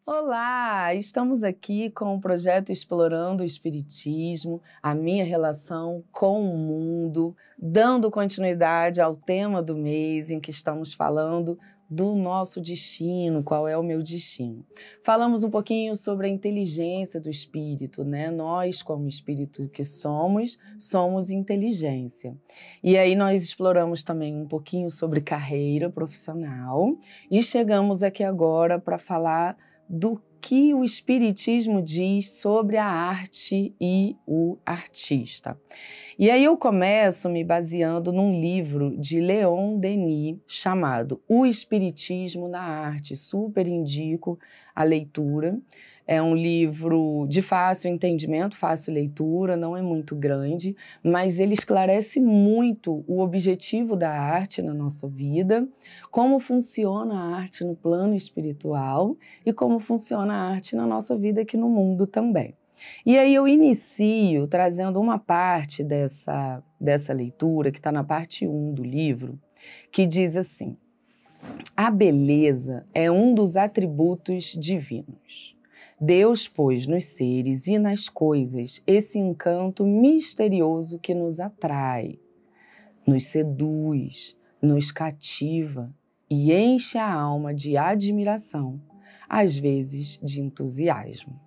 Olá, estamos aqui com o projeto Explorando o Espiritismo, a minha relação com o mundo, dando continuidade ao tema do mês em que estamos falando do nosso destino, qual é o meu destino. Falamos um pouquinho sobre a inteligência do espírito, né? Nós, como espírito que somos inteligência. E aí nós exploramos também um pouquinho sobre carreira profissional e chegamos aqui agora para falar do que o Espiritismo diz sobre a arte e o artista. E aí eu começo me baseando num livro de Leon Denis chamado O Espiritismo na Arte. Super indico a leitura. É um livro de fácil entendimento, fácil leitura, não é muito grande, mas ele esclarece muito o objetivo da arte na nossa vida, como funciona a arte no plano espiritual e como funciona a arte na nossa vida aqui no mundo também. E aí eu inicio trazendo uma parte dessa leitura, que está na parte 1 do livro, que diz assim: a beleza é um dos atributos divinos. Deus pôs nos seres e nas coisas esse encanto misterioso que nos atrai, nos seduz, nos cativa e enche a alma de admiração, às vezes de entusiasmo.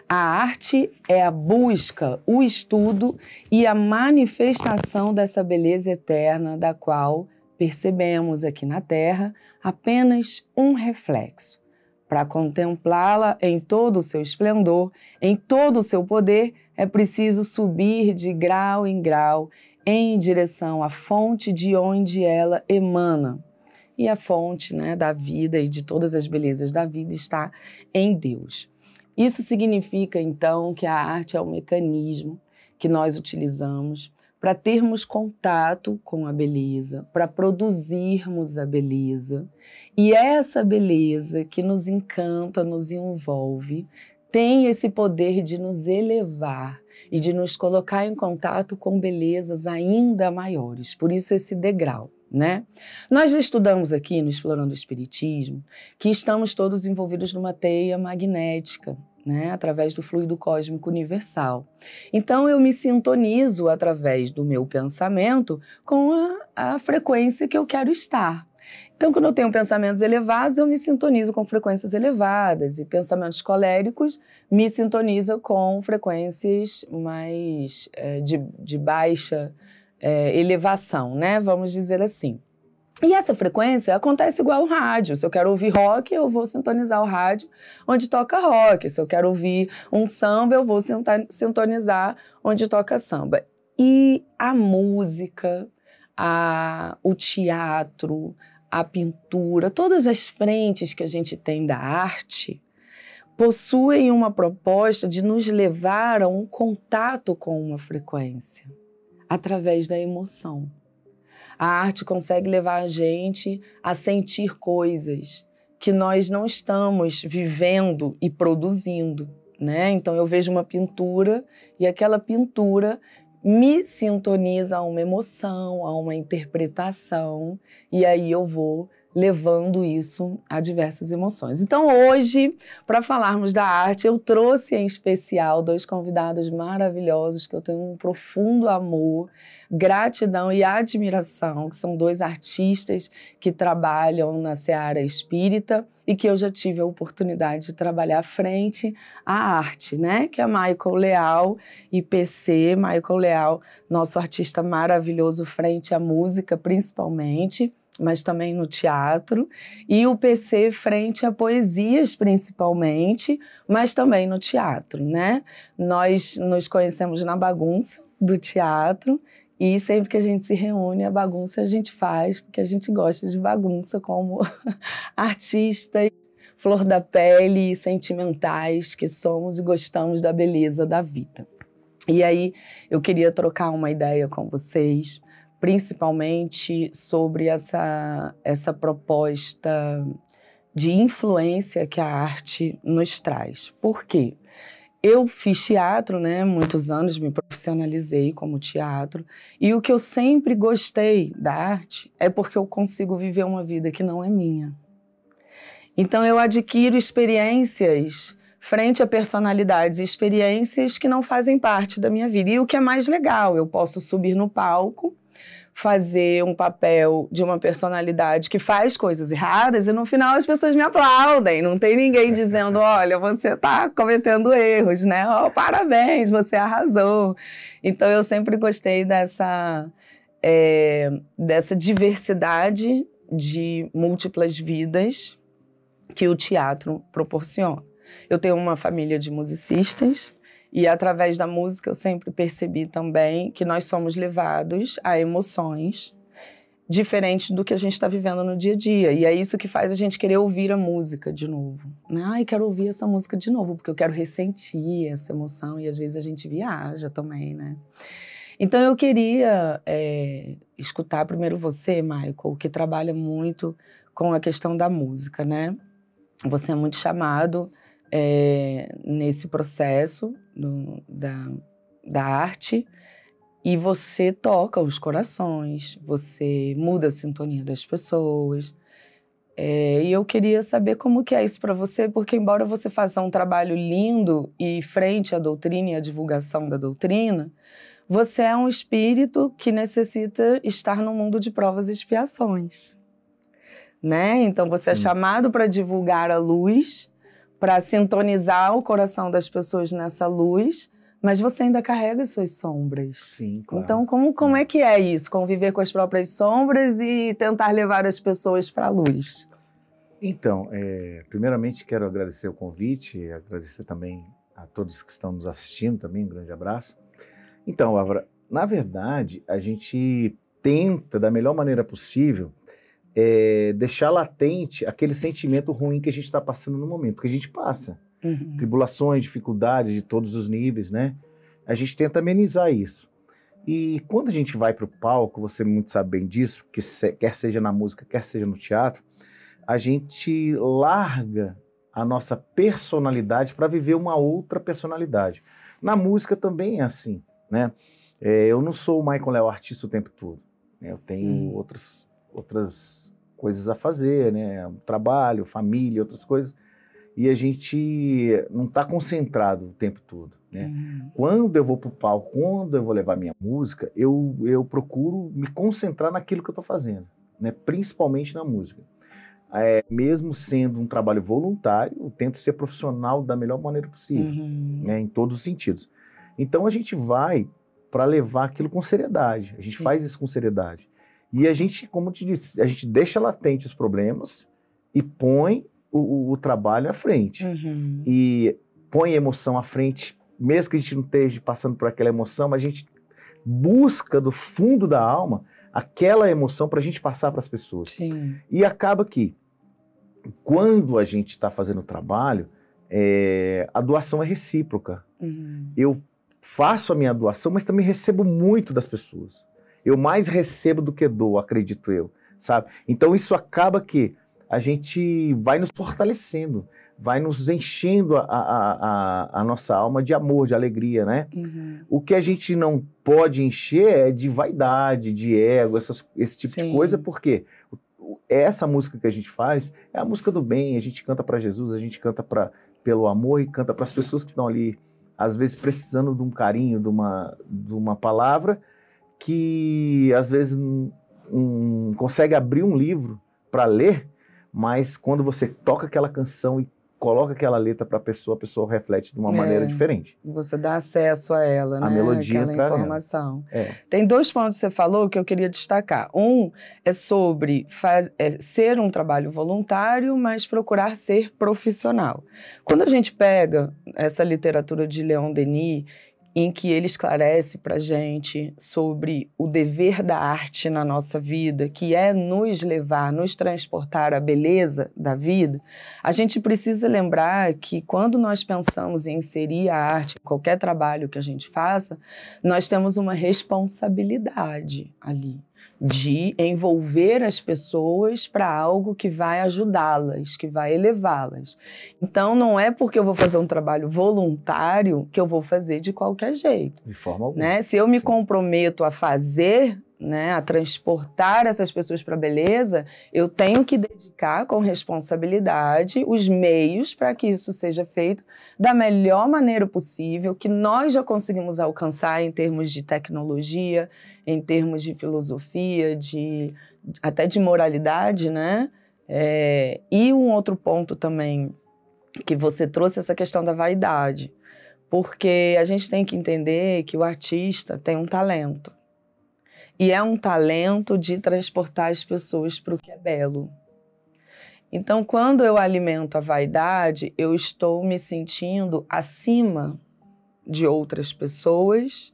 A arte é a busca, o estudo e a manifestação dessa beleza eterna da qual percebemos aqui na Terra apenas um reflexo. Para contemplá-la em todo o seu esplendor, em todo o seu poder, é preciso subir de grau em grau em direção à fonte de onde ela emana. E a fonte, né, da vida e de todas as belezas da vida está em Deus. Isso significa, então, que a arte é um mecanismo que nós utilizamos para termos contato com a beleza, para produzirmos a beleza. E essa beleza que nos encanta, nos envolve, tem esse poder de nos elevar e de nos colocar em contato com belezas ainda maiores. Por isso esse degrau, né? Nós já estudamos aqui no Explorando o Espiritismo que estamos todos envolvidos numa teia magnética, né, através do fluido cósmico universal. Então eu me sintonizo através do meu pensamento com a frequência que eu quero estar. Então, quando eu tenho pensamentos elevados, eu me sintonizo com frequências elevadas, e pensamentos coléricos me sintonizam com frequências mais de baixa elevação, né? Vamos dizer assim. E essa frequência acontece igual ao rádio. Se eu quero ouvir rock, eu vou sintonizar o rádio onde toca rock. Se eu quero ouvir um samba, eu vou sintonizar onde toca samba. E a música, o teatro, a pintura, todas as frentes que a gente tem da arte possuem uma proposta de nos levar a um contato com uma frequência através da emoção. A arte consegue levar a gente a sentir coisas que nós não estamos vivendo e produzindo, né? Então eu vejo uma pintura e aquela pintura me sintoniza a uma emoção, a uma interpretação, e aí eu vou levando isso a diversas emoções. Então hoje, para falarmos da arte, eu trouxe em especial 2 convidados maravilhosos que eu tenho um profundo amor, gratidão e admiração, que são 2 artistas que trabalham na seara espírita e que eu já tive a oportunidade de trabalhar frente à arte, né? Que é Michael Leal e PC. Michael Leal, nosso artista maravilhoso frente à música, principalmente, mas também no teatro, e o PC frente a poesias, principalmente, mas também no teatro, né? Nós nos conhecemos na bagunça do teatro, e sempre que a gente se reúne, a bagunça a gente faz, porque a gente gosta de bagunça como artistas, flor da pele, sentimentais que somos e gostamos da beleza da vida. E aí eu queria trocar uma ideia com vocês, principalmente sobre essa proposta de influência que a arte nos traz. Por quê? Eu fiz teatro, né, muitos anos, me profissionalizei como teatro, e o que eu sempre gostei da arte é porque eu consigo viver uma vida que não é minha. Então eu adquiro experiências frente a personalidades, experiências que não fazem parte da minha vida. E o que é mais legal, eu posso subir no palco, fazer um papel de uma personalidade que faz coisas erradas e no final as pessoas me aplaudem. Não tem ninguém dizendo, olha, você está cometendo erros, né? Oh, parabéns, você arrasou. Então eu sempre gostei dessa diversidade de múltiplas vidas que o teatro proporciona. Eu tenho uma família de musicistas e, através da música, eu sempre percebi também que nós somos levados a emoções diferentes do que a gente está vivendo no dia a dia. E é isso que faz a gente querer ouvir a música de novo. Ai, quero ouvir essa música de novo, porque eu quero ressentir essa emoção e, às vezes, a gente viaja também, né? Então, eu queria escutar primeiro você, Michael, que trabalha muito com a questão da música, né? Você é muito chamado nesse processo da arte e você toca os corações, você muda a sintonia das pessoas. E eu queria saber como que é isso para você, porque embora você faça um trabalho lindo e frente à doutrina e à divulgação da doutrina, você é um espírito que necessita estar no mundo de provas e expiações, né? Então você é chamado para divulgar a luz, para sintonizar o coração das pessoas nessa luz, mas você ainda carrega suas sombras. Sim, claro. Então, como é que é isso? Conviver com as próprias sombras e tentar levar as pessoas para a luz? Então, primeiramente quero agradecer o convite, e agradecer também a todos que estão nos assistindo também, um grande abraço. Então, Bárbara, na verdade, a gente tenta, da melhor maneira possível, deixar latente aquele sentimento ruim que a gente está passando no momento, porque a gente passa. Tribulações, dificuldades de todos os níveis, né? A gente tenta amenizar isso. E quando a gente vai para o palco, você muito sabe bem disso, que quer seja na música, quer seja no teatro, a gente larga a nossa personalidade para viver uma outra personalidade. Na música também é assim, né? Eu não sou o Michael Léo artista o tempo todo, né? Eu tenho outras coisas a fazer, né? Trabalho, família, outras coisas. E a gente não está concentrado o tempo todo, né? Quando eu vou para o palco, quando eu vou levar minha música, eu procuro me concentrar naquilo que eu estou fazendo, né? Principalmente na música. Mesmo sendo um trabalho voluntário, eu tento ser profissional da melhor maneira possível, né? Em todos os sentidos. Então a gente vai para levar aquilo com seriedade, a gente faz isso com seriedade. E a gente, como eu te disse, a gente deixa latente os problemas e põe o trabalho à frente. E põe a emoção à frente, mesmo que a gente não esteja passando por aquela emoção, mas a gente busca do fundo da alma aquela emoção para a gente passar para as pessoas. E acaba que, quando a gente está fazendo o trabalho, a doação é recíproca. Eu faço a minha doação, mas também recebo muito das pessoas. Eu mais recebo do que dou, acredito eu, sabe? Então isso acaba que a gente vai nos fortalecendo, vai nos enchendo a nossa alma de amor, de alegria, né? O que a gente não pode encher é de vaidade, de ego, esse tipo de coisa, porque essa música que a gente faz é a música do bem, a gente canta para Jesus, a gente canta pelo amor e canta para as pessoas que estão ali, às vezes precisando de um carinho, de uma palavra, que às vezes consegue abrir um livro para ler, mas quando você toca aquela canção e coloca aquela letra para a pessoa reflete de uma maneira diferente. Você dá acesso a ela, né? A melodia aquela informação. Ela. Tem 2 pontos que você falou que eu queria destacar. Um é sobre ser um trabalho voluntário, mas procurar ser profissional. Quando a gente pega essa literatura de Leon Denis, em que ele esclarece para a gente sobre o dever da arte na nossa vida, que é nos levar, nos transportar à beleza da vida, a gente precisa lembrar que quando nós pensamos em inserir a arte em qualquer trabalho que a gente faça, nós temos uma responsabilidade ali de envolver as pessoas para algo que vai ajudá-las, que vai elevá-las. Então, não é porque eu vou fazer um trabalho voluntário que eu vou fazer de qualquer jeito. De forma alguma. Né? Se eu me comprometo a fazer, né, a transportar essas pessoas para a beleza, eu tenho que dedicar com responsabilidade os meios para que isso seja feito da melhor maneira possível, que nós já conseguimos alcançar em termos de tecnologia, em termos de filosofia, até de moralidade, né? E um outro ponto também que você trouxe, essa questão da vaidade, porque a gente tem que entender que o artista tem um talento. E é um talento de transportar as pessoas para o que é belo. Então, quando eu alimento a vaidade, eu estou me sentindo acima de outras pessoas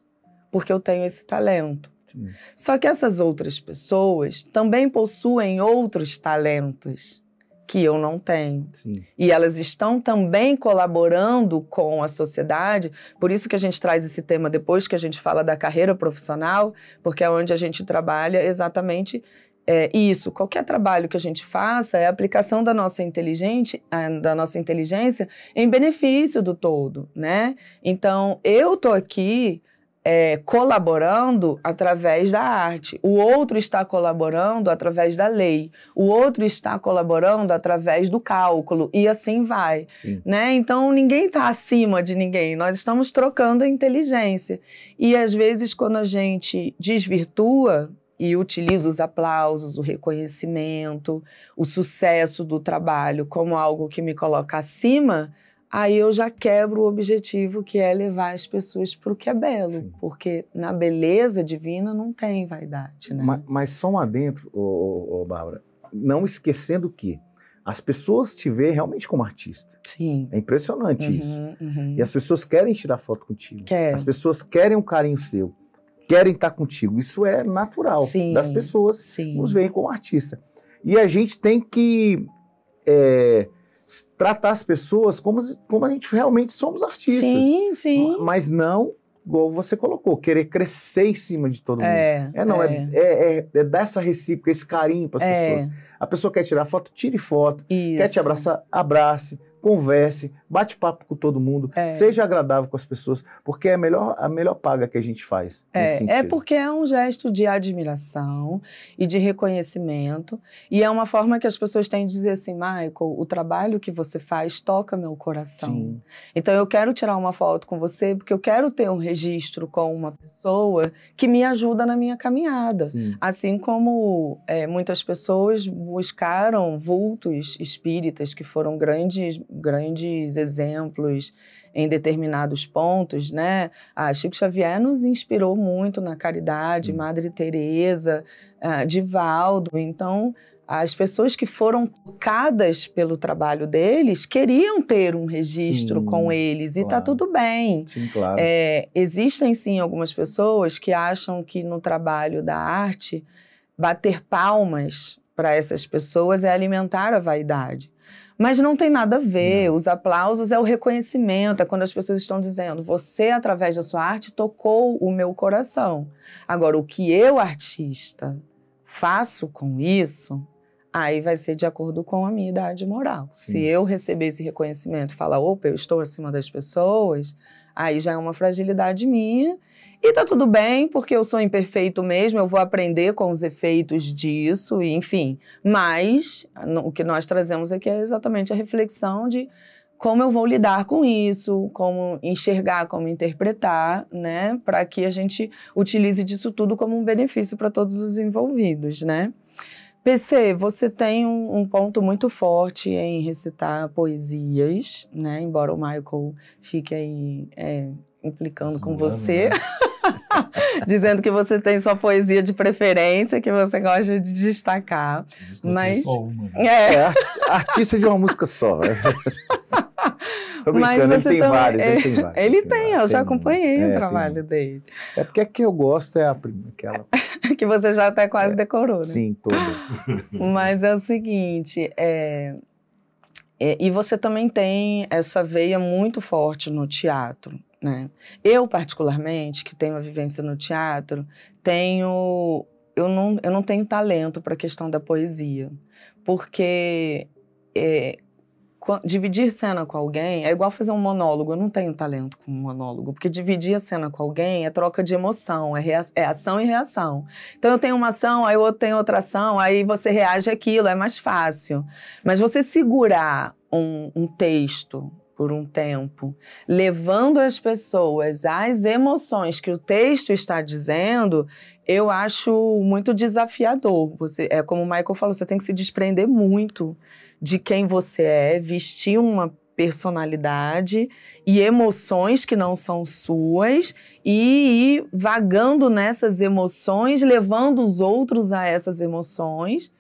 porque eu tenho esse talento. Sim. Só que essas outras pessoas também possuem outros talentos que eu não tenho. Sim. E elas estão também colaborando com a sociedade, por isso que a gente traz esse tema depois que a gente fala da carreira profissional, porque é onde a gente trabalha exatamente isso. Qualquer trabalho que a gente faça é a aplicação da nossa inteligência em benefício do todo, né? Então, eu estou aqui colaborando através da arte. O outro está colaborando através da lei. O outro está colaborando através do cálculo. E assim vai. Né? Então, ninguém está acima de ninguém. Nós estamos trocando a inteligência. E, às vezes, quando a gente desvirtua e utiliza os aplausos, o reconhecimento, o sucesso do trabalho como algo que me coloca acima, aí eu já quebro o objetivo, que é levar as pessoas para o que é belo. Sim. Porque na beleza divina não tem vaidade, né? Mas só um adentro, Bárbara, não esquecendo que as pessoas te veem realmente como artista. Sim. É impressionante isso. E as pessoas querem tirar foto contigo. As pessoas querem um carinho seu, querem estar contigo. Isso é natural. Sim. Das pessoas. Sim. Nos veem como artista. E a gente tem que tratar as pessoas como a gente realmente somos artistas. Sim, sim. Mas não, igual você colocou, querer crescer em cima de todo mundo. É dar essa recíproca, esse carinho para as pessoas. A pessoa quer tirar foto, tire foto. Isso. Quer te abraçar, abrace, converse, bate papo com todo mundo, seja agradável com as pessoas, porque é a melhor paga que a gente faz. É porque é um gesto de admiração e de reconhecimento, e é uma forma que as pessoas têm de dizer assim: Michael, o trabalho que você faz toca meu coração. Sim. Então eu quero tirar uma foto com você porque eu quero ter um registro com uma pessoa que me ajuda na minha caminhada. Sim. Assim como muitas pessoas buscaram vultos espíritas que foram grandes exemplos em determinados pontos, né? Chico Xavier nos inspirou muito na caridade, sim. Madre Teresa, Divaldo. Então, as pessoas que foram tocadas pelo trabalho deles queriam ter um registro, sim, com eles, e claro. Tá tudo bem. Sim, claro. Existem, sim, algumas pessoas que acham que no trabalho da arte, bater palmas para essas pessoas é alimentar a vaidade. Mas não tem nada a ver. Não. Os aplausos é o reconhecimento, é quando as pessoas estão dizendo: você, através da sua arte, tocou o meu coração. Agora, o que eu, artista, faço com isso, aí vai ser de acordo com a minha idade moral. Sim. Se eu receber esse reconhecimento e falar: opa, eu estou acima das pessoas, aí já é uma fragilidade minha. E tá tudo bem, porque eu sou imperfeito mesmo, eu vou aprender com os efeitos disso, e, enfim. Mas o que nós trazemos aqui é exatamente a reflexão de como eu vou lidar com isso, como enxergar, como interpretar, né? Para que a gente utilize disso tudo como um benefício para todos os envolvidos, né? PC, você tem um ponto muito forte em recitar poesias, né? Embora o Michael fique aí implicando com você, né? Dizendo que você tem sua poesia de preferência, que você gosta de destacar. Mas só uma, né? Artista de uma música só. Mas você ele tem vários. Ele tem, eu já acompanhei o trabalho dele. É porque a que eu gosto é aquela... que você já até quase decorou, né? Sim, toda. Mas é o seguinte, e você também tem essa veia muito forte no teatro, né? Eu, particularmente, que tenho a vivência no teatro, eu não tenho talento para a questão da poesia, porque dividir cena com alguém é igual fazer um monólogo. Eu não tenho talento com monólogo, porque dividir a cena com alguém é troca de emoção, é ação e reação. Então eu tenho uma ação, aí o outro tem outra ação, aí você reage àquilo, é mais fácil. Mas você segurar um texto por um tempo, levando as pessoas às emoções que o texto está dizendo, eu acho muito desafiador. É como o Michael falou, você tem que se desprender muito de quem você é, vestir uma personalidade e emoções que não são suas e ir vagando nessas emoções, levando os outros a essas emoções,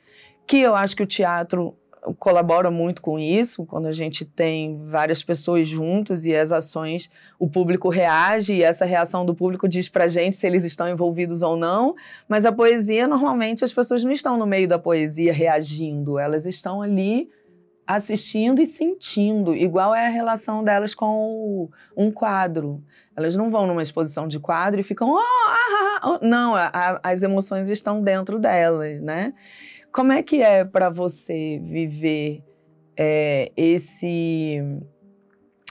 que eu acho que o teatro colabora muito com isso, quando a gente tem várias pessoas juntas e as ações, o público reage e essa reação do público diz pra gente se eles estão envolvidos ou não, mas a poesia, normalmente, as pessoas não estão no meio da poesia reagindo, elas estão ali assistindo e sentindo, igual é a relação delas com um quadro. Elas não vão numa exposição de quadro e ficam... Não, as emoções estão dentro delas, né? Como é que é para você viver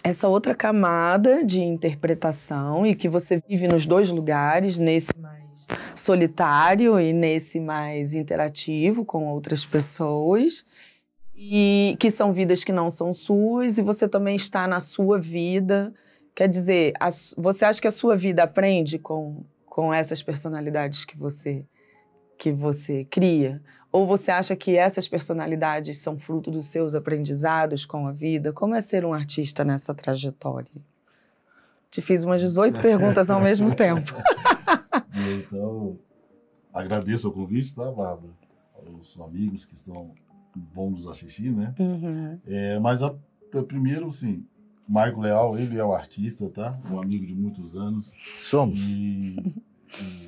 essa outra camada de interpretação e que você vive nos dois lugares, nesse mais solitário e nesse mais interativo com outras pessoas, e que são vidas que não são suas, e você também está na sua vida? Quer dizer, você acha que a sua vida aprende com essas personalidades que você cria? Ou você acha que essas personalidades são fruto dos seus aprendizados com a vida? Como é ser um artista nessa trajetória? Te fiz umas 18 perguntas ao mesmo tempo. Então, agradeço o convite, tá, Bárbara? Aos amigos que vão nos assistir, né? Uhum. Mas primeiro, sim, Michael Leal, ele é o artista, tá? Um amigo de muitos anos. Somos.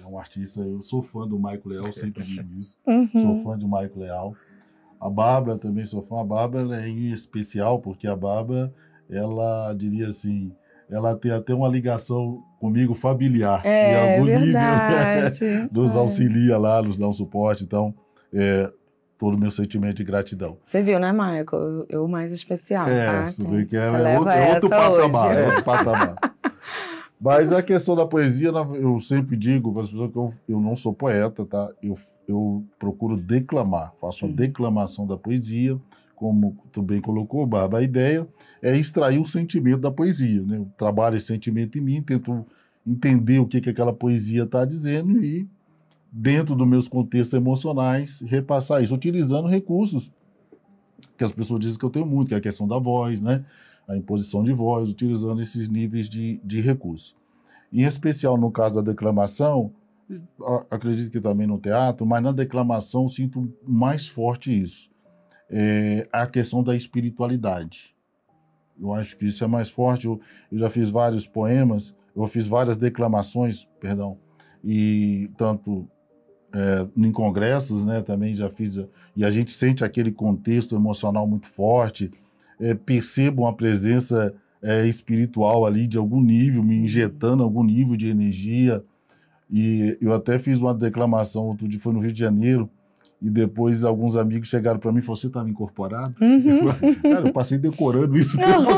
É um artista, eu sou fã do Michael Leal, sempre digo isso. Uhum. Sou fã de Michael Leal. A Bárbara também sou fã. A Bárbara é em especial, porque a Bárbara, ela diria assim, ela tem até uma ligação comigo familiar. Em algum verdade. nível, né? Nos auxilia lá, nos dá um suporte. Então, todo o meu sentimento de gratidão. Você viu, né, Michael? Eu mais especial, tá? Você vê que é essa outro patamar. hoje. É outro patamar. Mas a questão da poesia, eu sempre digo para as pessoas que eu não sou poeta, tá? Eu procuro declamar, faço uma declamação da poesia, como tu bem colocou, Bárbara. A ideia é extrair o sentimento da poesia, né? Eu trabalho esse sentimento em mim, tento entender o que aquela poesia está dizendo e, dentro dos meus contextos emocionais, repassar isso, utilizando recursos que as pessoas dizem que eu tenho muito, que é a questão da voz, né? A imposição de voz, utilizando esses níveis de recurso. Em especial, no caso da declamação, acredito que também no teatro, mas na declamação sinto mais forte isso. A questão da espiritualidade. Eu acho que isso é mais forte. Eu já fiz vários poemas, eu fiz várias declamações, perdão, e tanto em congressos, né, também já fiz, e a gente sente aquele contexto emocional muito forte, percebo uma presença espiritual ali de algum nível, me injetando algum nível de energia. E eu até fiz uma declamação, outro dia foi no Rio de Janeiro, e depois alguns amigos chegaram para mim e falaram: você estava incorporado? Cara, eu passei decorando isso. Agora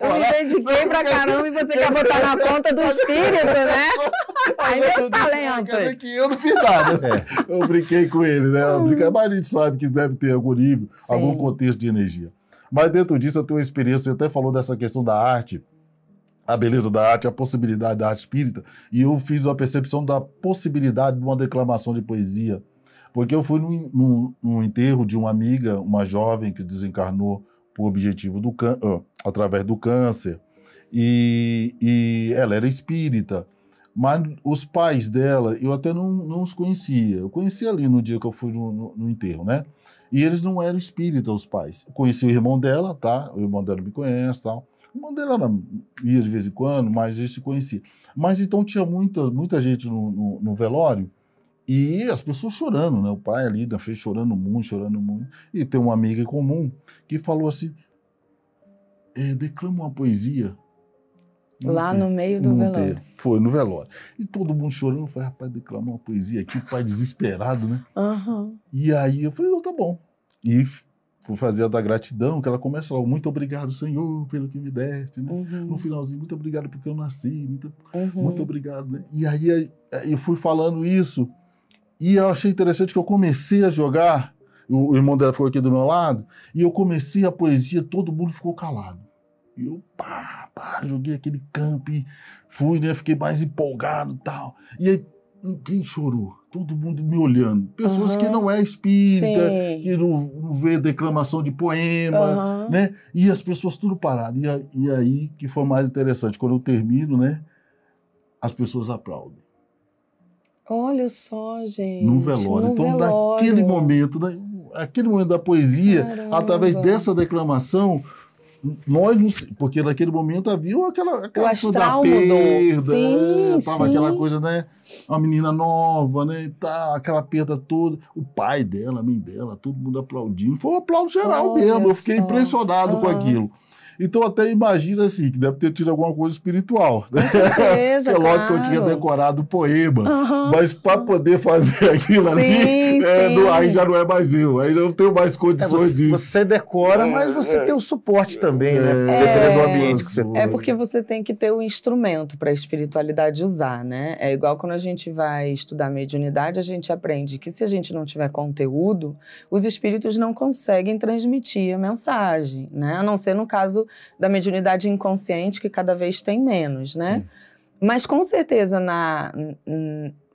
eu me dediquei pra caramba e você quer botar na conta do espírito, né? Aí meus talentos. Quer dizer que eu não fiz nada. Eu brinquei com ele, né? Mas a gente sabe que deve ter algum nível, algum contexto de energia. Mas dentro disso eu tenho uma experiência, você até falou dessa questão da arte, a beleza da arte, a possibilidade da arte espírita, e eu fiz uma percepção da possibilidade de uma declamação de poesia, porque eu fui num enterro de uma amiga, uma jovem que desencarnou por objetivo através do câncer, e ela era espírita, mas os pais dela, eu até não os conhecia, eu conhecia ali no dia que eu fui no enterro, né? E eles não eram espíritas, os pais. Eu conheci o irmão dela, tá? O irmão dela me conhece, tal. O irmão dela ia de vez em quando, mas a gente se conhecia. Mas então tinha muita gente no velório e as pessoas chorando, né? O pai ali na frente chorando muito. E tem uma amiga em comum que falou assim: declama uma poesia. Lá no meio do velório. Foi, no velório. E todo mundo chorando. Eu falei: rapaz, declama uma poesia aqui. O pai desesperado, né? Uhum. E aí eu falei: não, tá bom. E fui fazer a da gratidão, que ela começa logo, muito obrigado, Senhor, pelo que me deste, né? No finalzinho, muito obrigado porque eu nasci, muito obrigado, né? E aí eu fui falando isso, e eu achei interessante que eu comecei a jogar, o irmão dela ficou aqui do meu lado, e eu comecei a poesia, todo mundo ficou calado. E eu, joguei aquele campo e fui, né? Fiquei mais empolgado e tal. E aí, ninguém chorou, todo mundo me olhando. Pessoas que não é espírita, que não vê declamação de poema, né? E as pessoas tudo parado. E aí que foi mais interessante, quando eu termino, né? As pessoas aplaudem. Olha só, gente. No velório. Então, naquele momento, né? Aquele momento da poesia, através dessa declamação, nós, porque naquele momento havia aquela coisa da perda, tava aquela coisa, né? Uma menina nova, né? E tal, aquela perda toda. O pai dela, a mãe dela, todo mundo aplaudindo. Foi um aplauso geral mesmo. Eu fiquei impressionado com aquilo. Então, até imagina assim, que deve ter tido alguma coisa espiritual. Né? Com certeza, é lógico que eu tinha decorado o poema, mas para poder fazer aquilo ali, aí já não é mais eu, aí eu não tenho mais condições disso. Você decora, mas você tem o suporte também, né? Dependendo do ambiente que você tem. É porque você tem que ter o instrumento para a espiritualidade usar, né? É igual quando a gente vai estudar mediunidade, a gente aprende que se a gente não tiver conteúdo, os espíritos não conseguem transmitir a mensagem, né? A não ser no caso da mediunidade inconsciente, que cada vez tem menos, né? Sim. Mas com certeza,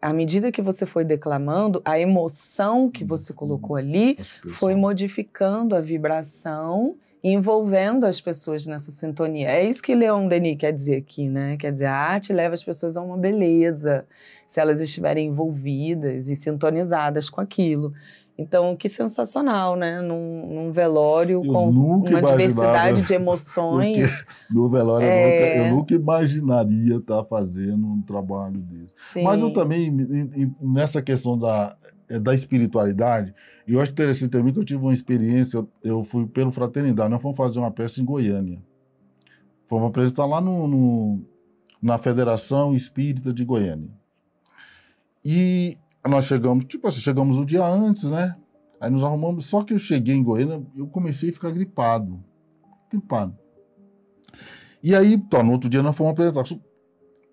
à medida que você foi declamando, a emoção que você colocou ali foi modificando a vibração, envolvendo as pessoas nessa sintonia. É isso que Leon Denis quer dizer aqui, né? Quer dizer, a arte leva as pessoas a uma beleza, se elas estiverem envolvidas e sintonizadas com aquilo. Então, que sensacional, né? Num velório com uma diversidade de emoções. No velório eu nunca imaginaria estar fazendo um trabalho desse. Sim. Mas eu também, nessa questão da espiritualidade, eu acho interessante também que eu tive uma experiência, eu fui pelo Fraternidade, nós fomos fazer uma peça em Goiânia. Fomos apresentar lá na Federação Espírita de Goiânia. E nós chegamos, chegamos um dia antes, né? Aí nos arrumamos, só que eu cheguei em Goiânia, eu comecei a ficar gripado. E aí, no outro dia nós fomos apresentar.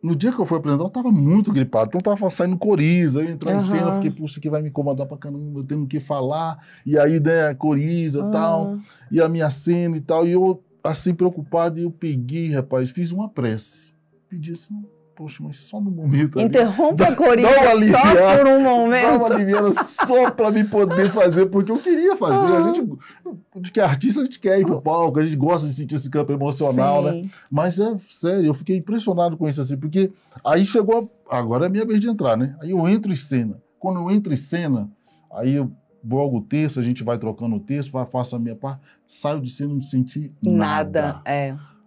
No dia que eu fui apresentar, eu estava muito gripado, então estava saindo coriza, eu entrar em cena, eu fiquei, isso aqui vai me incomodar pra caramba, eu tenho que falar, e aí, né, coriza e tal, e a minha cena e tal, e eu, assim, preocupado, eu peguei, rapaz, fiz uma prece, pedi assim, poxa, mas só no momento. Interrompa a coriza só por um momento. Dá uma aliviada só para me poder fazer, porque eu queria fazer. A gente que é artista, a gente quer ir pro palco, a gente gosta de sentir esse campo emocional, né? Mas é sério, eu fiquei impressionado com isso assim, porque aí chegou, agora é minha vez de entrar, né? Aí eu entro em cena. Quando eu entro em cena, aí eu vou ao texto, a gente vai trocando o texto, faço a minha parte, saio de cena, não senti nada.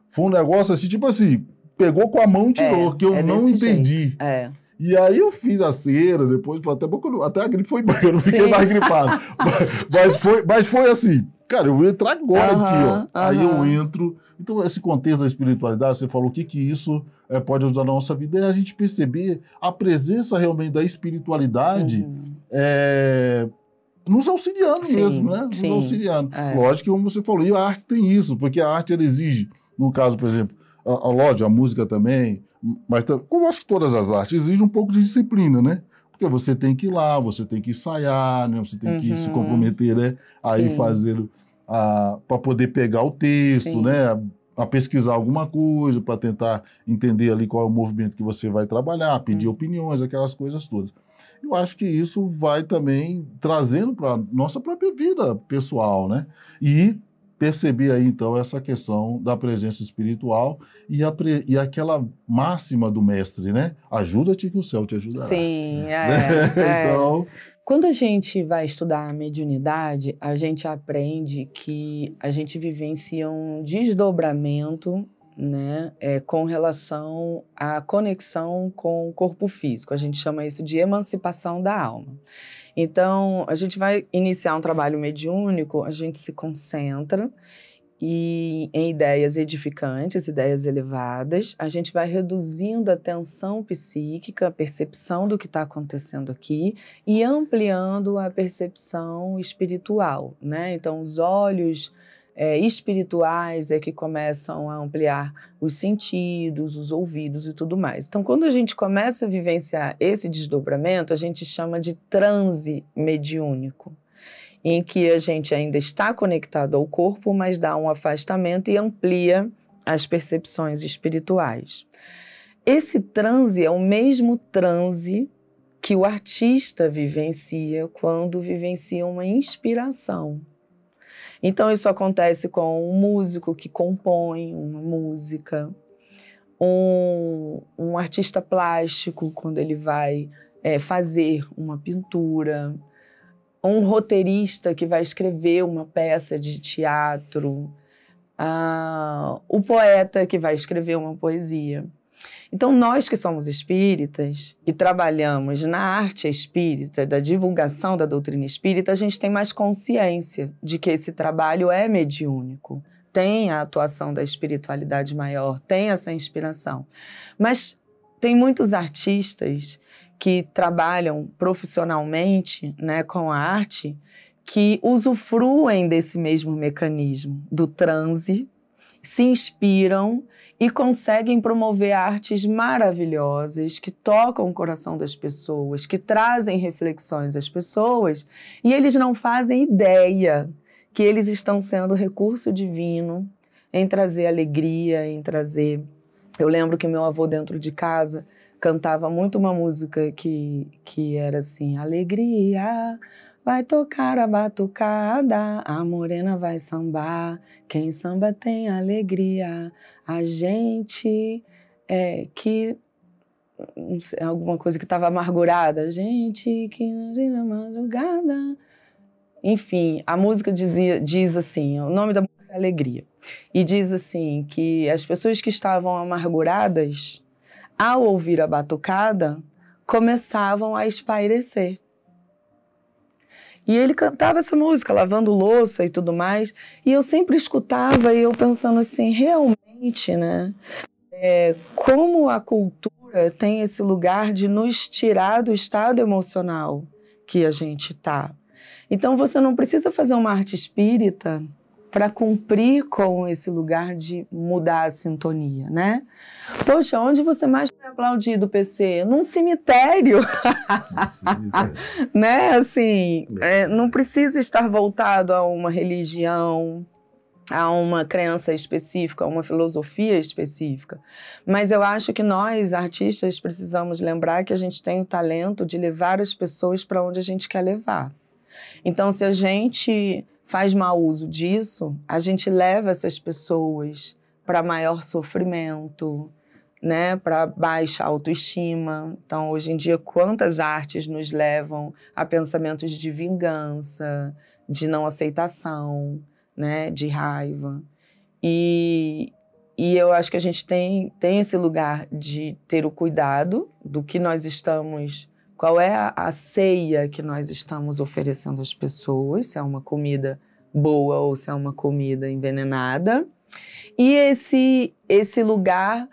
Foi um negócio assim, tipo assim, pegou com a mão e tirou, que eu não entendi. E aí eu fiz a cera, depois, até a gripe foi embora, eu não fiquei mais gripado. mas foi assim, cara, eu vou entrar agora aqui, ó. Aí eu entro. Então, esse contexto da espiritualidade, você falou o que isso pode ajudar na nossa vida, é a gente perceber a presença realmente da espiritualidade nos auxiliando mesmo, né? Nos auxiliando. Lógico que, como você falou, e a arte tem isso, porque a arte ela exige, no caso, por exemplo, lógico, a música também, mas como acho que todas as artes exigem um pouco de disciplina, né? Porque você tem que ir lá, você tem que ensaiar, né? Você tem que se comprometer, né? Aí fazendo para poder pegar o texto, né? A pesquisar alguma coisa, para tentar entender ali qual é o movimento que você vai trabalhar, pedir opiniões, aquelas coisas todas. Eu acho que isso vai também trazendo para a nossa própria vida pessoal, né? E perceber aí, então, essa questão da presença espiritual e aquela máxima do mestre, né? Ajuda-te que o céu te ajudará. Sim, Então, quando a gente vai estudar a mediunidade, a gente aprende que a gente vivencia um desdobramento, né, com relação à conexão com o corpo físico. A gente chama isso de emancipação da alma. Então, a gente vai iniciar um trabalho mediúnico, a gente se concentra e em ideias edificantes, ideias elevadas, a gente vai reduzindo a tensão psíquica, a percepção do que está acontecendo aqui e ampliando a percepção espiritual, né? Então, os olhos espirituais é que começam a ampliar os sentidos, os ouvidos e tudo mais. Então, quando a gente começa a vivenciar esse desdobramento, a gente chama de transe mediúnico, em que a gente ainda está conectado ao corpo, mas dá um afastamento e amplia as percepções espirituais. Esse transe é o mesmo transe que o artista vivencia quando vivencia uma inspiração. Então, isso acontece com um músico que compõe uma música, um artista plástico, quando ele vai fazer uma pintura, um roteirista que vai escrever uma peça de teatro, o poeta que vai escrever uma poesia. Então, nós que somos espíritas e trabalhamos na arte espírita, da divulgação da doutrina espírita, a gente tem mais consciência de que esse trabalho é mediúnico, tem a atuação da espiritualidade maior, tem essa inspiração. Mas tem muitos artistas que trabalham profissionalmente, né, com a arte, que usufruem desse mesmo mecanismo, do transe, se inspiram e conseguem promover artes maravilhosas que tocam o coração das pessoas, que trazem reflexões às pessoas, e eles não fazem ideia que eles estão sendo recurso divino em trazer alegria, em trazer... Eu lembro que meu avô dentro de casa cantava muito uma música que era assim: alegria, vai tocar a batucada, a morena vai sambar, quem samba tem alegria, a gente que... Não sei, alguma coisa que estava amargurada, a gente que não tem na madrugada... Enfim, a música diz assim, o nome da música é Alegria, e diz assim que as pessoas que estavam amarguradas, ao ouvir a batucada, começavam a espairecer. E ele cantava essa música, lavando louça e tudo mais, e eu sempre escutava e eu pensando assim, realmente, né? Como a cultura tem esse lugar de nos tirar do estado emocional que a gente está. Então, você não precisa fazer uma arte espírita para cumprir com esse lugar de mudar a sintonia, né? Poxa, onde você mais foi aplaudido, PC? Num cemitério. Né? Assim, não precisa estar voltado a uma religião, a uma crença específica, a uma filosofia específica. Mas eu acho que nós, artistas, precisamos lembrar que a gente tem o talento de levar as pessoas para onde a gente quer levar. Então, se a gente faz mau uso disso, a gente leva essas pessoas para maior sofrimento, né? Para baixa autoestima. Então, hoje em dia, quantas artes nos levam a pensamentos de vingança, de não aceitação, né? De raiva. E eu acho que a gente tem esse lugar de ter o cuidado do que nós estamos... Qual é a ceia que nós estamos oferecendo às pessoas, se é uma comida boa ou se é uma comida envenenada. E esse lugar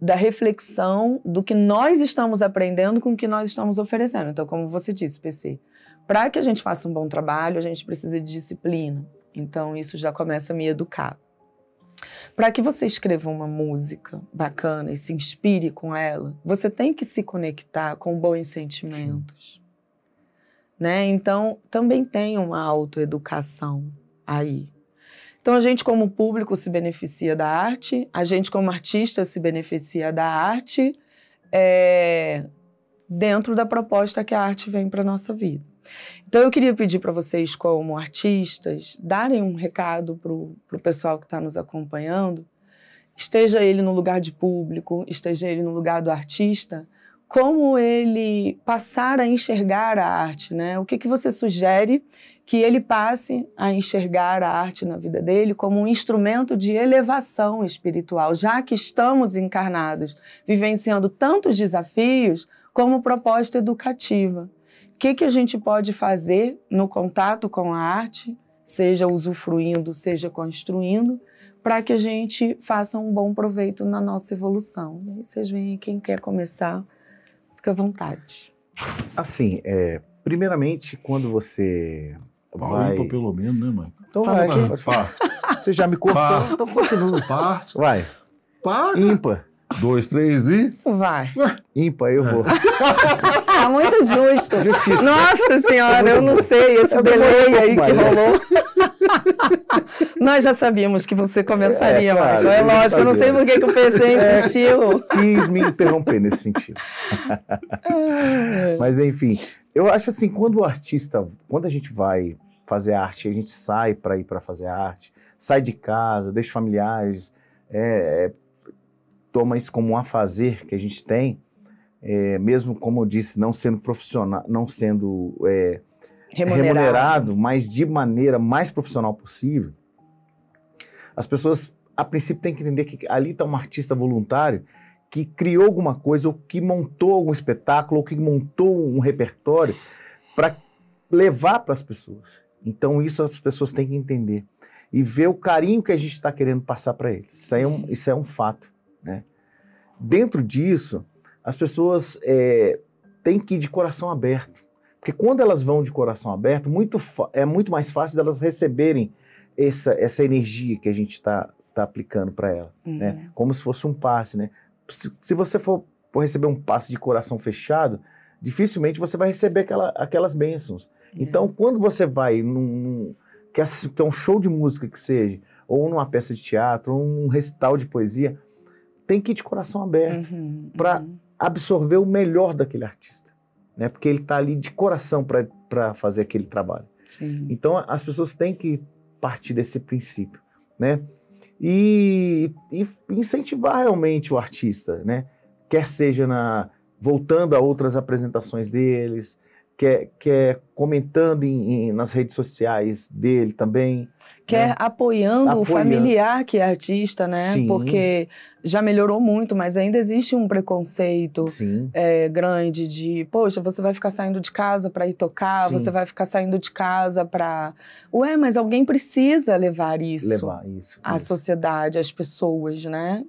da reflexão do que nós estamos aprendendo com o que nós estamos oferecendo. Então, como você disse, PC, para que a gente faça um bom trabalho, a gente precisa de disciplina. Então, isso já começa a me educar. Para que você escreva uma música bacana e se inspire com ela, você tem que se conectar com bons sentimentos. Né? Então, também tem uma autoeducação aí. Então, a gente como público se beneficia da arte, a gente como artista se beneficia da arte dentro da proposta que a arte vem para a nossa vida. Então, eu queria pedir para vocês, como artistas, darem um recado para o pessoal que está nos acompanhando, esteja ele no lugar de público, esteja ele no lugar do artista, como ele passar a enxergar a arte, né? O que você sugere que ele passe a enxergar a arte na vida dele como um instrumento de elevação espiritual, já que estamos encarnados, vivenciando tantos desafios como proposta educativa. O que a gente pode fazer no contato com a arte seja usufruindo, seja construindo, para que a gente faça um bom proveito na nossa evolução. E aí vocês veem, quem quer começar, fica à vontade. Assim, primeiramente, quando você vai... Ímpar pelo menos, né, mãe? Então Fala vai. aqui. Pá. Você já me cortou, Pá. então continua. Pá. Vai. Pá. Ímpar. 2, 3 e... Vai. Ímpar, eu vou. Tá muito justo. Justiça. Nossa senhora, eu não sei, esse delay aí que rolou. Nós já sabíamos que você começaria, claro, Michael. É lógico, eu não sei por que o PC insistiu. Quis me interromper nesse sentido. Mas, enfim, eu acho assim, quando a gente vai fazer arte, a gente sai para ir para fazer arte, sai de casa, deixa familiares, toma isso como um afazer que a gente tem, mesmo, como eu disse, não sendo profissional, não sendo remunerado, mas de maneira mais profissional possível, as pessoas, a princípio, têm que entender que ali está um artista voluntário que criou alguma coisa, ou que montou algum espetáculo, ou que montou um repertório para levar para as pessoas. Então, isso as pessoas têm que entender. E ver o carinho que a gente está querendo passar para eles. Isso é um fato, né? Dentro disso, as pessoas têm que ir de coração aberto. Porque quando elas vão de coração aberto, é muito mais fácil delas receberem essa energia que a gente está aplicando para ela. Né? Como se fosse um passe, né? Se você for receber um passe de coração fechado, dificilmente você vai receber aquelas bênçãos. Então, quando você vai que é um show de música que seja, ou numa peça de teatro, ou num recital de poesia, tem que ir de coração aberto para absorver o melhor daquele artista, né? Porque ele está ali de coração para fazer aquele trabalho. Sim. Então, as pessoas têm que partir desse princípio, né? E incentivar realmente o artista, né? Quer seja voltando a outras apresentações deles, quer comentando nas redes sociais dele também. Quer apoiando o familiar que é artista, né? Sim. Porque já melhorou muito, mas ainda existe um preconceito grande de, poxa, você vai ficar saindo de casa para ir tocar, você vai ficar saindo de casa para... Ué, mas alguém precisa levar isso à sociedade, às pessoas, né?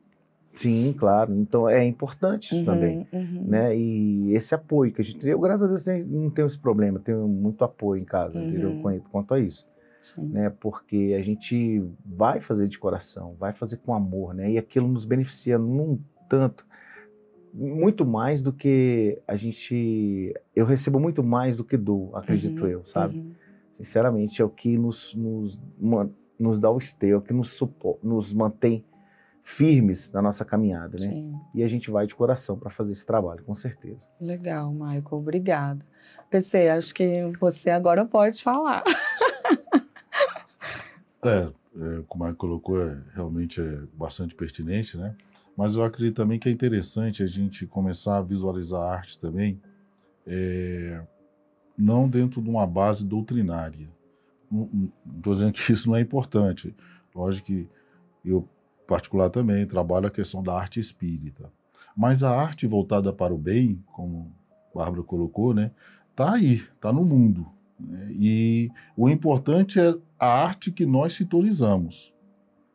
Sim, claro. Então é importante isso também, né? E esse apoio que a gente tem, eu, graças a Deus, não tenho esse problema, tenho muito apoio em casa, entendeu? Quanto a isso. Né? Porque a gente vai fazer de coração, vai fazer com amor, né? E aquilo nos beneficia muito mais do que eu recebo muito mais do que dou, acredito eu, sabe? Sinceramente, é o que nos dá o esteio, é o que nos mantém firmes na nossa caminhada, né? Sim. E a gente vai de coração para fazer esse trabalho, com certeza. Legal, Michael, obrigada. PC, acho que você agora pode falar. Como a colocou, realmente é bastante pertinente, né? Mas eu acredito também que é interessante a gente começar a visualizar a arte também, não dentro de uma base doutrinária. Não estou dizendo que isso não é importante. Lógico que eu, particular, também trabalho a questão da arte espírita. Mas a arte voltada para o bem, como a Bárbara colocou, né? Está aí, está no mundo. Né? E o importante é a arte que nós sintonizamos.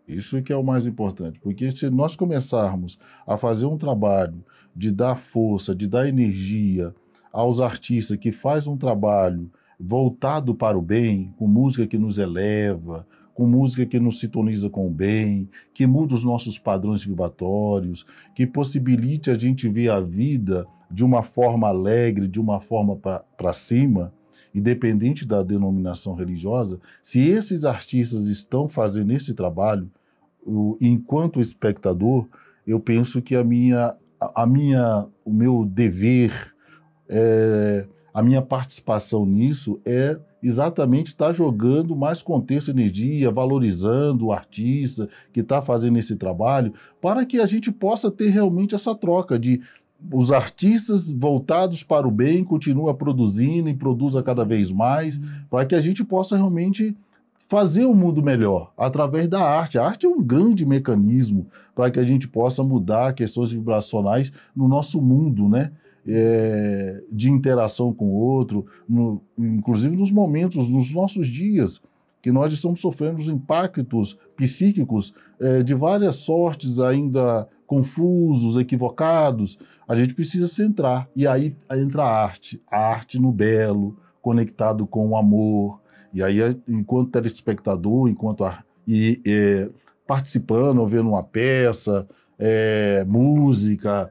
Isso que é o mais importante, porque se nós começarmos a fazer um trabalho de dar força, de dar energia aos artistas que fazem um trabalho voltado para o bem, com música que nos eleva, com música que nos sintoniza com o bem, que muda os nossos padrões vibratórios, que possibilite a gente ver a vida de uma forma alegre, de uma forma para cima, independente da denominação religiosa, se esses artistas estão fazendo esse trabalho, enquanto espectador, eu penso que o meu dever, a minha participação nisso é exatamente estar jogando mais contexto, energia, valorizando o artista que está fazendo esse trabalho, para que a gente possa ter realmente essa troca de os artistas voltados para o bem continuam produzindo e produzam cada vez mais, para que a gente possa realmente fazer um mundo melhor através da arte. A arte é um grande mecanismo para que a gente possa mudar questões vibracionais no nosso mundo, né? De interação com o outro, inclusive nos momentos, nos nossos dias. que nós estamos sofrendo os impactos psíquicos de várias sortes ainda confusos, equivocados. A gente precisa centrar. E aí entra a arte no belo, conectado com o amor. E aí, enquanto telespectador, participando, vendo uma peça, música,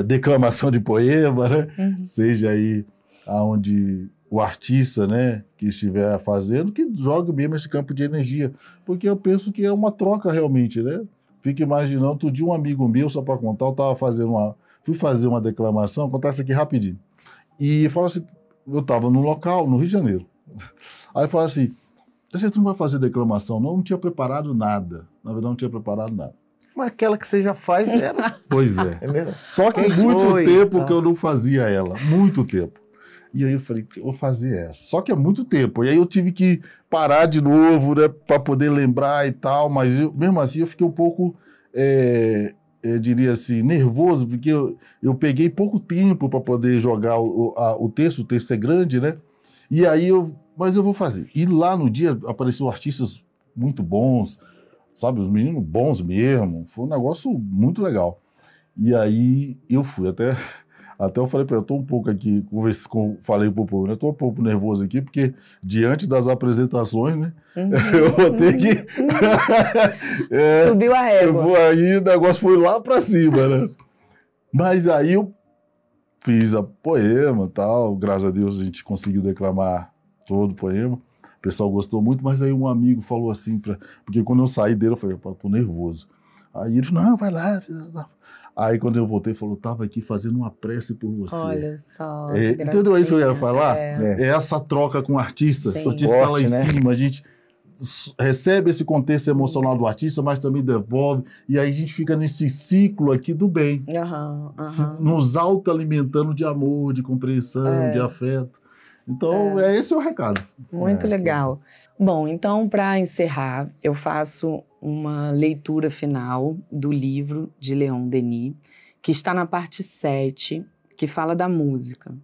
declamação de poema, né? Uhum. Seja aí aonde o artista, né, que estiver fazendo, que jogue mesmo esse campo de energia, porque eu penso que é uma troca realmente, né? Fico imaginando, outro dia um amigo meu, só para contar, fui fazer uma declamação, contar isso aqui rapidinho, e falou assim, eu estava num local, no Rio de Janeiro, aí falou assim, você não vai fazer declamação? Não tinha preparado nada, na verdade não tinha preparado nada. Mas aquela que você já faz era... Pois é. É mesmo? Só que Quem muito foi? tempo que eu não fazia ela, muito tempo. E aí eu falei, eu vou fazer essa. Só que é muito tempo. E aí eu tive que parar de novo, né, para poder lembrar e tal. Mas mesmo assim eu fiquei um pouco, eu diria assim, nervoso, porque eu peguei pouco tempo para poder jogar o texto é grande, né? E aí mas eu vou fazer. E lá no dia apareceram artistas muito bons, sabe? Os meninos bons mesmo. Foi um negócio muito legal. E aí eu fui até eu falei para ele, eu estou um pouco aqui, falei para o povo, eu estou um pouco nervoso aqui, porque diante das apresentações, né, eu vou ter que... Subiu a régua. Aí o negócio foi lá para cima, né? Mas aí eu fiz a poema e tal, graças a Deus a gente conseguiu declamar todo o poema, o pessoal gostou muito, mas aí um amigo falou assim, porque quando eu saí dele, eu falei, eu tô nervoso. Aí ele falou, não, vai lá. Aí quando eu voltei, ele falou, estava aqui fazendo uma prece por você. Olha só. Entendeu isso que eu ia falar? É essa troca com o artista. Sim. O artista está lá em Forte, né? cima, a gente recebe esse contexto emocional do artista, mas também devolve, e aí a gente fica nesse ciclo aqui do bem, nos autoalimentando de amor, de compreensão, de afeto. Então, esse é o recado. Muito legal. Bom, então, para encerrar, eu faço uma leitura final do livro de Leon Denis, que está na parte 7, que fala da música.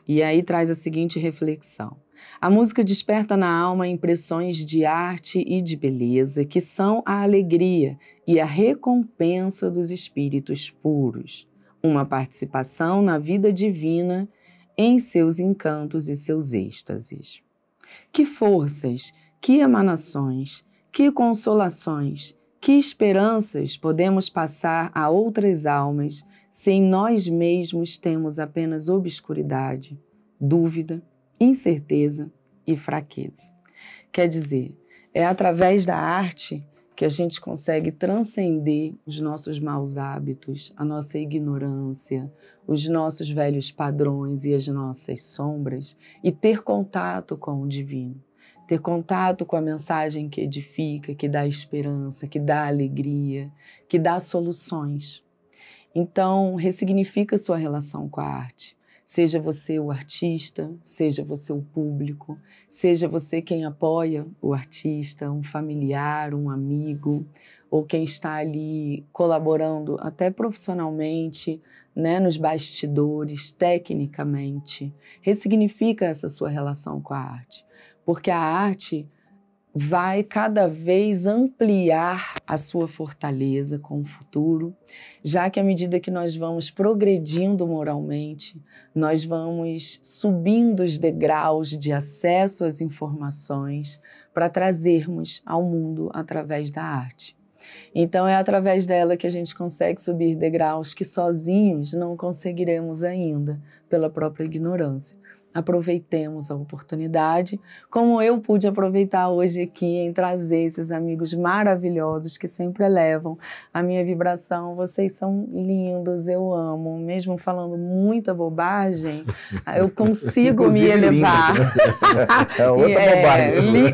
E aí traz a seguinte reflexão. A música desperta na alma impressões de arte e de beleza, que são a alegria e a recompensa dos espíritos puros, uma participação na vida divina em seus encantos e seus êxtases. Que forças, que emanações, que consolações, que esperanças podemos passar a outras almas se em nós mesmos temos apenas obscuridade, dúvida, incerteza e fraqueza. Quer dizer, é através da arte que a gente consegue transcender os nossos maus hábitos, a nossa ignorância, os nossos velhos padrões e as nossas sombras e ter contato com o divino. Ter contato com a mensagem que edifica, que dá esperança, que dá alegria, que dá soluções. Então, ressignifica sua relação com a arte. Seja você o artista, seja você o público, seja você quem apoia o artista, um familiar, um amigo, ou quem está ali colaborando até profissionalmente, né, nos bastidores, tecnicamente. Ressignifica essa sua relação com a arte, porque a arte vai cada vez ampliar a sua fortaleza com o futuro, já que à medida que nós vamos progredindo moralmente, nós vamos subindo os degraus de acesso às informações para trazermos ao mundo através da arte. Então é através dela que a gente consegue subir degraus que sozinhos não conseguiremos ainda, pela própria ignorância. Aproveitemos a oportunidade, como eu pude aproveitar hoje aqui em trazer esses amigos maravilhosos que sempre elevam a minha vibração. Vocês são lindos, eu amo. Mesmo falando muita bobagem, eu consigo me elevar. É outra bobagem.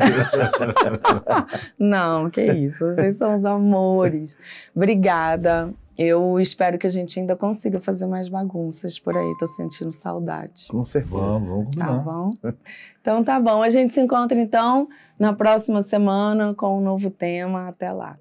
Não, que isso. Vocês são os amores. Obrigada. Eu espero que a gente ainda consiga fazer mais bagunças por aí. Tô sentindo saudade. Com certeza. Vamos Tá combinar. bom? Então tá bom. A gente se encontra então na próxima semana com um novo tema. Até lá.